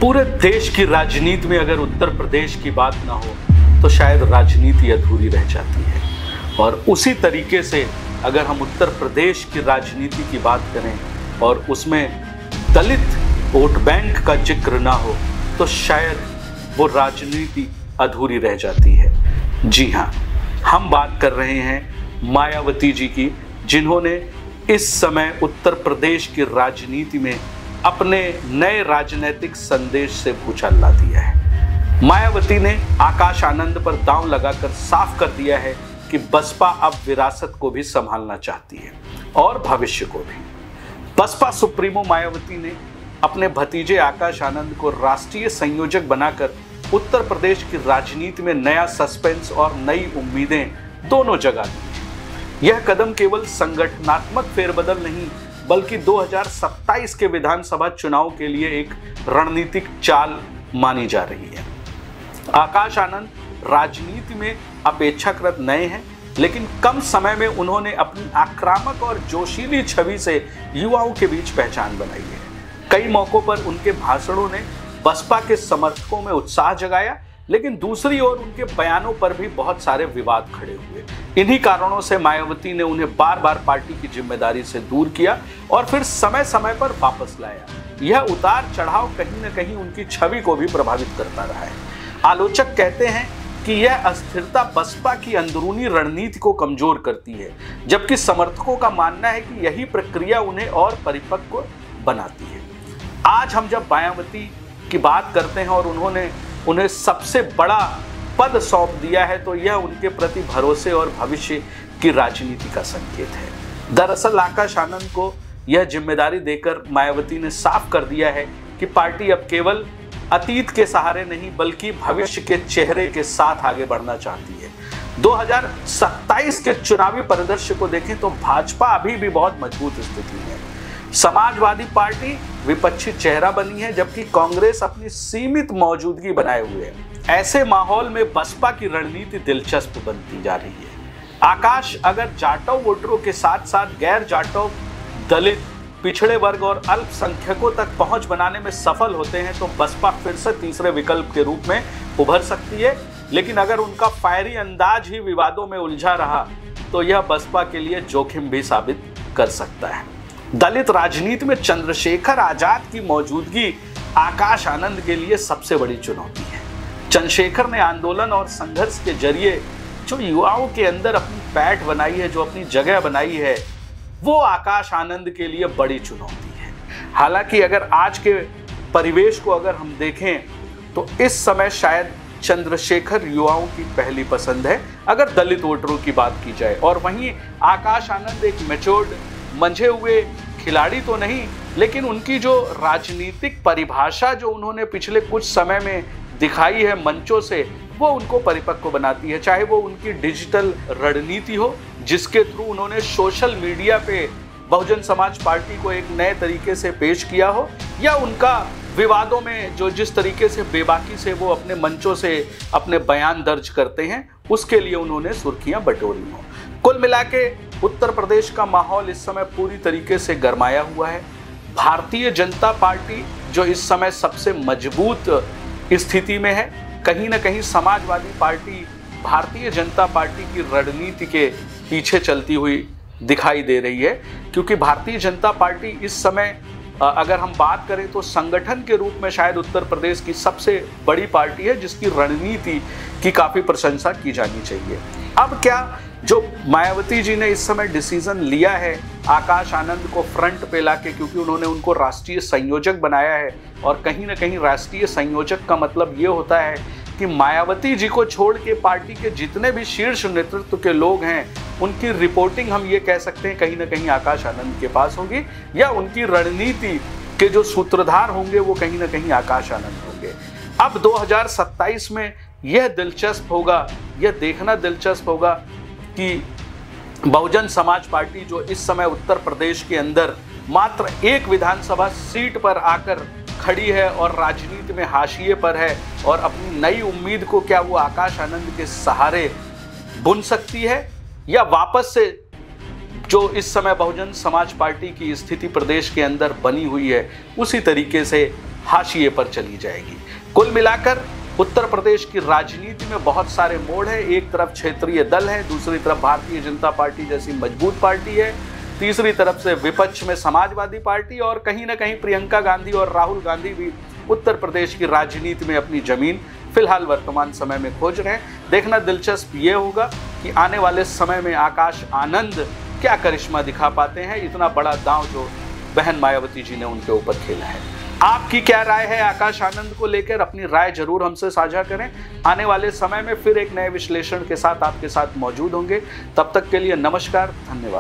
पूरे देश की राजनीति में अगर उत्तर प्रदेश की बात ना हो तो शायद राजनीति अधूरी रह जाती है। और उसी तरीके से अगर हम उत्तर प्रदेश की राजनीति की बात करें और उसमें दलित वोट बैंक का जिक्र ना हो तो शायद वो राजनीति अधूरी रह जाती है। जी हाँ, हम बात कर रहे हैं मायावती जी की, जिन्होंने इस समय उत्तर प्रदेश की राजनीति में अपने नए राजनीतिक संदेश से भूचाल ला दिया है। मायावती ने आकाश आनंद पर दांव लगाकर साफ कर दिया है कि बसपा अब विरासत को भी संभालना चाहती है और भविष्य को भी। बसपा सुप्रीमो मायावती ने अपने भतीजे आकाश आनंद को राष्ट्रीय संयोजक बनाकर उत्तर प्रदेश की राजनीति में नया सस्पेंस और नई उम्मीदें दोनों जगा दी। यह कदम केवल संगठनात्मक फेरबदल नहीं बल्कि 2027 के विधानसभा चुनाव के लिए एक रणनीतिक चाल मानी जा रही है। आकाश आनंद राजनीति में अपेक्षाकृत नए हैं, लेकिन कम समय में उन्होंने अपनी आक्रामक और जोशीली छवि से युवाओं के बीच पहचान बनाई है। कई मौकों पर उनके भाषणों ने बसपा के समर्थकों में उत्साह जगाया, लेकिन दूसरी ओर उनके बयानों पर भी बहुत सारे विवाद खड़े हुए। इन्हीं कारणों से मायावती ने उन्हें बार बार पार्टी की जिम्मेदारी से दूर किया और फिर समय समय पर वापस लाया। यह उतार चढ़ाव कहीं न कहीं उनकी छवि को भी प्रभावित करता रहा है। आलोचक कहते हैं कि यह अस्थिरता बसपा की अंदरूनी रणनीति को कमजोर करती है, जबकि समर्थकों का मानना है कि यही प्रक्रिया उन्हें और परिपक्व बनाती है। आज हम जब मायावती की बात करते हैं और उन्होंने उन्हें सबसे बड़ा पद सौंप दिया है तो यह उनके प्रति भरोसे और भविष्य की राजनीति का संकेत है। दरअसल आकाश आनंद को यह जिम्मेदारी देकर मायावती ने साफ कर दिया है कि पार्टी अब केवल अतीत के सहारे नहीं बल्कि भविष्य के चेहरे के साथ आगे बढ़ना चाहती है। 2027 के चुनावी परिदृश्य को देखें तो भाजपा अभी भी बहुत मजबूत स्थिति में है। समाजवादी पार्टी विपक्षी चेहरा बनी है, जबकि कांग्रेस अपनी सीमित मौजूदगी बनाए हुए है। ऐसे माहौल में बसपा की रणनीति दिलचस्प बनती जा रही है। आकाश अगर जाटव वोटरों के साथ साथ गैर जाटव, दलित, पिछड़े वर्ग और अल्पसंख्यकों तक पहुंच बनाने में सफल होते हैं तो बसपा फिर से तीसरे विकल्प के रूप में उभर सकती है। लेकिन अगर उनका फायरी अंदाज ही विवादों में उलझा रहा तो यह बसपा के लिए जोखिम भी साबित कर सकता है। दलित राजनीति में चंद्रशेखर आजाद की मौजूदगी आकाश आनंद के लिए सबसे बड़ी चुनौती है। चंद्रशेखर ने आंदोलन और संघर्ष के जरिए जो युवाओं के अंदर अपनी पैठ बनाई है, जो अपनी जगह बनाई है, वो आकाश आनंद के लिए बड़ी चुनौती है। हालांकि अगर आज के परिवेश को अगर हम देखें तो इस समय शायद चंद्रशेखर युवाओं की पहली पसंद है अगर दलित वोटरों की बात की जाए। और वहीं आकाश आनंद एक मैच्योर्ड, मंझे हुए खिलाड़ी तो नहीं, लेकिन उनकी जो राजनीतिक परिभाषा जो उन्होंने पिछले कुछ समय में दिखाई है मंचों से, वो उनको परिपक्व बनाती है। चाहे वो उनकी डिजिटल रणनीति हो, जिसके थ्रू उन्होंने सोशल मीडिया पे बहुजन समाज पार्टी को एक नए तरीके से पेश किया हो, या उनका विवादों में जो जिस तरीके से बेबाकी से वो अपने मंचों से अपने बयान दर्ज करते हैं, उसके लिए उन्होंने सुर्खियां बटोरी हो। कुल मिला के उत्तर प्रदेश का माहौल इस समय पूरी तरीके से गरमाया हुआ है। भारतीय जनता पार्टी जो इस समय सबसे मजबूत स्थिति में है, कहीं ना कहीं समाजवादी पार्टी भारतीय जनता पार्टी की रणनीति के पीछे चलती हुई दिखाई दे रही है, क्योंकि भारतीय जनता पार्टी इस समय अगर हम बात करें तो संगठन के रूप में शायद उत्तर प्रदेश की सबसे बड़ी पार्टी है, जिसकी रणनीति की काफ़ी प्रशंसा की जानी चाहिए। अब क्या जो मायावती जी ने इस समय डिसीजन लिया है आकाश आनंद को फ्रंट पे लाके, क्योंकि उन्होंने उनको राष्ट्रीय संयोजक बनाया है, और कहीं ना कहीं राष्ट्रीय संयोजक का मतलब ये होता है कि मायावती जी को छोड़ के पार्टी के जितने भी शीर्ष नेतृत्व के लोग हैं उनकी रिपोर्टिंग हम ये कह सकते हैं कहीं ना कहीं आकाश आनंद के पास होगी, या उनकी रणनीति के जो सूत्रधार होंगे वो कहीं ना कहीं आकाश आनंद होंगे। अब 2027 में यह दिलचस्प होगा, यह देखना दिलचस्प होगा कि बहुजन समाज पार्टी जो इस समय उत्तर प्रदेश के अंदर मात्र एक विधानसभा सीट पर आकर खड़ी है और राजनीति में हाशिए पर है, और अपनी नई उम्मीद को क्या वो आकाश आनंद के सहारे बुन सकती है, या वापस से जो इस समय बहुजन समाज पार्टी की स्थिति प्रदेश के अंदर बनी हुई है उसी तरीके से हाशिए पर चली जाएगी। कुल मिलाकर उत्तर प्रदेश की राजनीति में बहुत सारे मोड़ हैं। एक तरफ क्षेत्रीय दल है, दूसरी तरफ भारतीय जनता पार्टी जैसी मजबूत पार्टी है, तीसरी तरफ से विपक्ष में समाजवादी पार्टी, और कहीं ना कहीं प्रियंका गांधी और राहुल गांधी भी उत्तर प्रदेश की राजनीति में अपनी जमीन फिलहाल वर्तमान समय में खोज रहे हैं। देखना दिलचस्प ये होगा कि आने वाले समय में आकाश आनंद क्या करिश्मा दिखा पाते हैं। इतना बड़ा दांव जो बहन मायावती जी ने उनके ऊपर खेला है। आपकी क्या राय है आकाश आनंद को लेकर? अपनी राय जरूर हमसे साझा करें। आने वाले समय में फिर एक नए विश्लेषण के साथ आपके साथ मौजूद होंगे। तब तक के लिए नमस्कार, धन्यवाद।